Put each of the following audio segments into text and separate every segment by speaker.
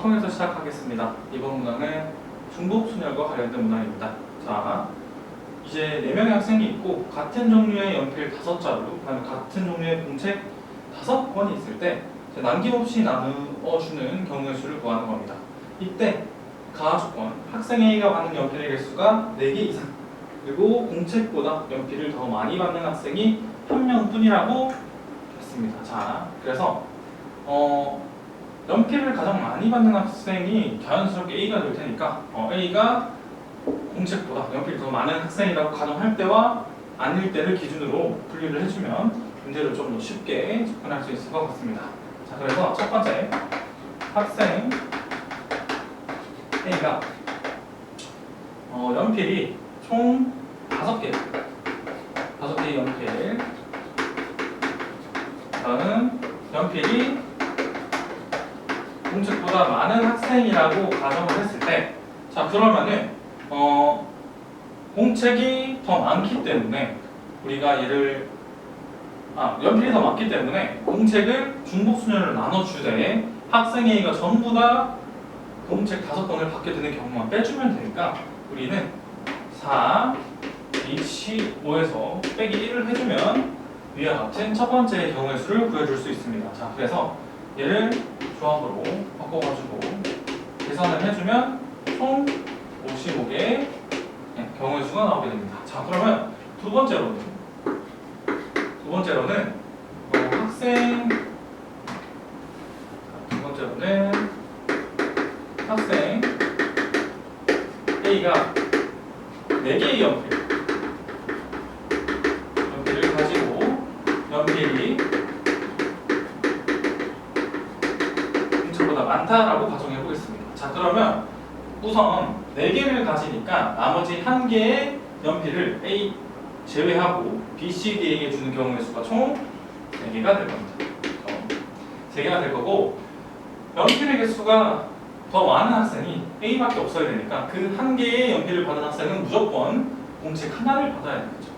Speaker 1: 통해서 시작하겠습니다. 이번 문항은 중복순열과 관련된 문항입니다. 자, 이제 4명의 학생이 있고 같은 종류의 연필 5자루, 그다음에 같은 종류의 공책 5권이 있을 때 남김없이 나누어주는 경우의 수를 구하는 겁니다. 이때 가조건, 학생 A가 받는 연필의 개수가 4개 이상, 그리고 공책보다 연필을 더 많이 받는 학생이 1명뿐이라고 했습니다. 자, 그래서 연필을 가장 많이 받는 학생이 자연스럽게 A가 될 테니까 A가 공책보다 연필이 더 많은 학생이라고 가정할 때와 아닐 때를 기준으로 분류를 해주면 문제를 좀 더 쉽게 접근할 수 있을 것 같습니다. 자, 그래서 첫 번째, 학생 A가 연필이 총 5개의 연필, 라는 연필이 공책보다 많은 학생이라고 가정을 했을 때, 자, 그러면은 공책이 더 많기 때문에 우리가 연필이 더 많기 때문에 공책을 중복순열로 나눠주되 학생 A가 전부 다 공책 5권을 받게 되는 경우만 빼주면 되니까 우리는 4, 2, 15에서 빼기 1을 해주면 위와 같은 첫 번째 경우의 수를 구해줄 수 있습니다. 자, 그래서 얘를 조합으로 바꿔가지고 계산을 해주면 총 55개의 경우의 수가 나오게 됩니다. 자, 그러면 두 번째로는 학생 A가 4개의 연필을 가지고 연필이 공책보다 많다라고 가정해 보겠습니다. 자, 그러면 우선 4개를 가지니까 나머지 1개의 연필을 A 제외하고 B, C, D에게 주는 경우의 수가 총 3개가 될 겁니다. 3개가 될 거고, 연필의 개수가 더 많은 학생이 A밖에 없어야 되니까 그 1개의 연필을 받은 학생은 무조건 공책 하나를 받아야 되겠죠.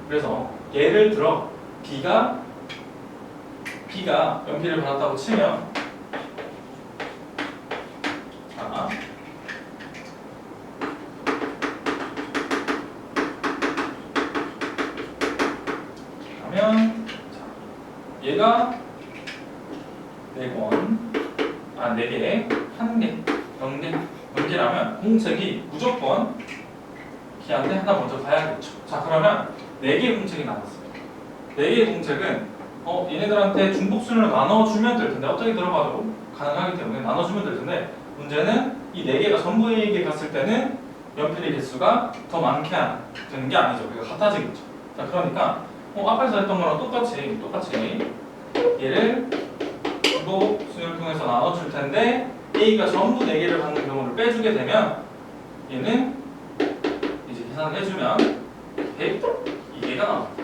Speaker 1: 그래서 예를 들어 B가 연필을 받았다고 치면, 자, 그러면 얘가 4개, 1개, 0개라면 공책이 무조건 B한테 하나 먼저 가야겠죠. 자, 그러면 4개의 공책이 남았어요. 4개의 공책은 얘네들한테 중복순으로 나눠주면 될 텐데, 어떻게 들어가도 가능하기 때문에 나눠주면 될 텐데, 문제는 이 4개가 전부 A에게 갔을 때는 연필의 개수가 더 많게 되는 게 아니죠. 그러니까 같아지겠죠. 자, 그러니까 앞에서 했던 거랑 똑같이 얘를 중복순을 통해서 나눠줄 텐데, A가 전부 4개를 받는 경우를 빼주게 되면 얘는 이제 계산을 해주면 102개가 나옵니다.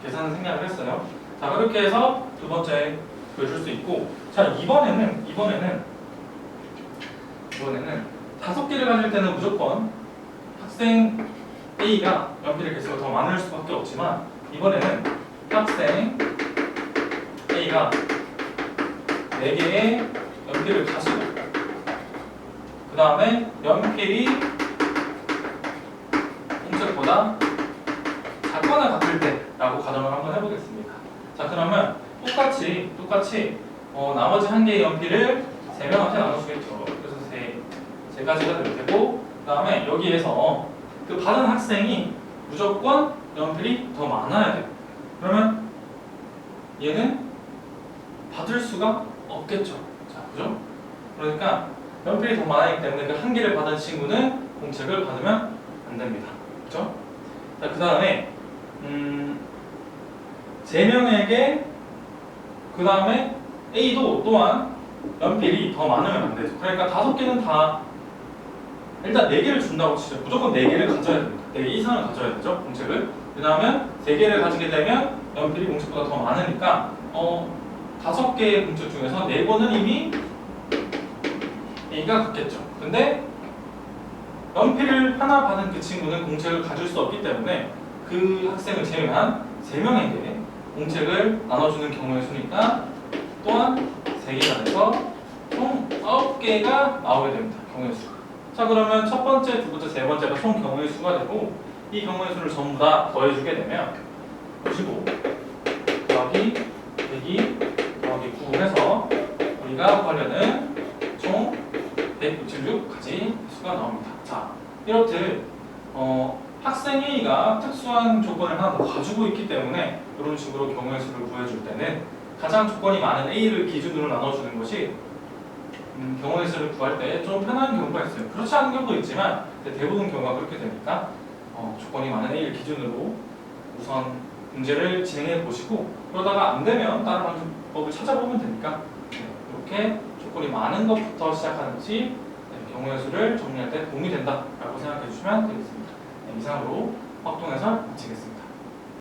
Speaker 1: 계산은 생략을 했어요. 자, 그렇게 해서 두 번째 보여줄 수 있고, 자, 이번에는 5개를 가질 때는 무조건 학생 A가 연필의 개수가 더 많을 수밖에 없지만, 이번에는 학생 A가 4개의 연필을 가지고 그 다음에 연필이 공책보다 작거나 같을 때라고 가정을 한번 해보겠습니다. 자, 그러면 똑같이 나머지 1개의 연필을 3명한테 나눠주겠죠. 그래서 3가지가 될 테고, 그 다음에 여기에서 그 받은 학생이 무조건 연필이 더 많아야 돼요. 그러면 얘는 받을 수가 없겠죠. 자, 그죠? 그러니까 연필이 더 많기 때문에 그 1개를 받은 친구는 공책을 받으면 안 됩니다. 그죠? 자, 그 다음에 3명에게, 그 다음에 A도 또한 연필이 더 많으면 안 되죠. 그러니까 5개는 다 일단 4개를 준다고 치죠. 무조건 4개를 가져야 됩니다. 4개 이상을 가져야 되죠, 공책을. 왜냐하면 3개를 가지게 되면 연필이 공책보다 더 많으니까 5개의 공책 중에서 4권은 이미 A가 갖겠죠. 근데 연필을 하나 받은 그 친구는 공책을 가질 수 없기 때문에 그 학생을 제외한 3명에게 공책을 나눠주는 경우의 수니까 또한 3개가 돼서 총 9개가 나오게 됩니다. 경우의 수가. 자, 그러면 첫 번째, 두 번째, 세 번째가 총 경우의 수가 되고 이 경우의 수를 전부 다 더해주게 되면 55 더하기 102 더하기 9 해서 우리가 구하려는 총 166까지 수가 나옵니다. 자, 이렇듯 학생 A가 특수한 조건을 하나 더 가지고 있기 때문에 이런 식으로 경우의 수를 구해줄 때는 가장 조건이 많은 A를 기준으로 나눠주는 것이 경우의 수를 구할 때 좀 편한 경우가 있어요. 그렇지 않은 경우도 있지만 대부분 경우가 그렇게 되니까 조건이 많은 A를 기준으로 우선 문제를 진행해 보시고 그러다가 안 되면 다른 방법을 찾아보면 되니까 이렇게 조건이 많은 것부터 시작하는지 경우의 수를 정리할 때 도움이 된다라고 생각해 주시면 되겠습니다. 이상으로 확동해설 마치겠습니다.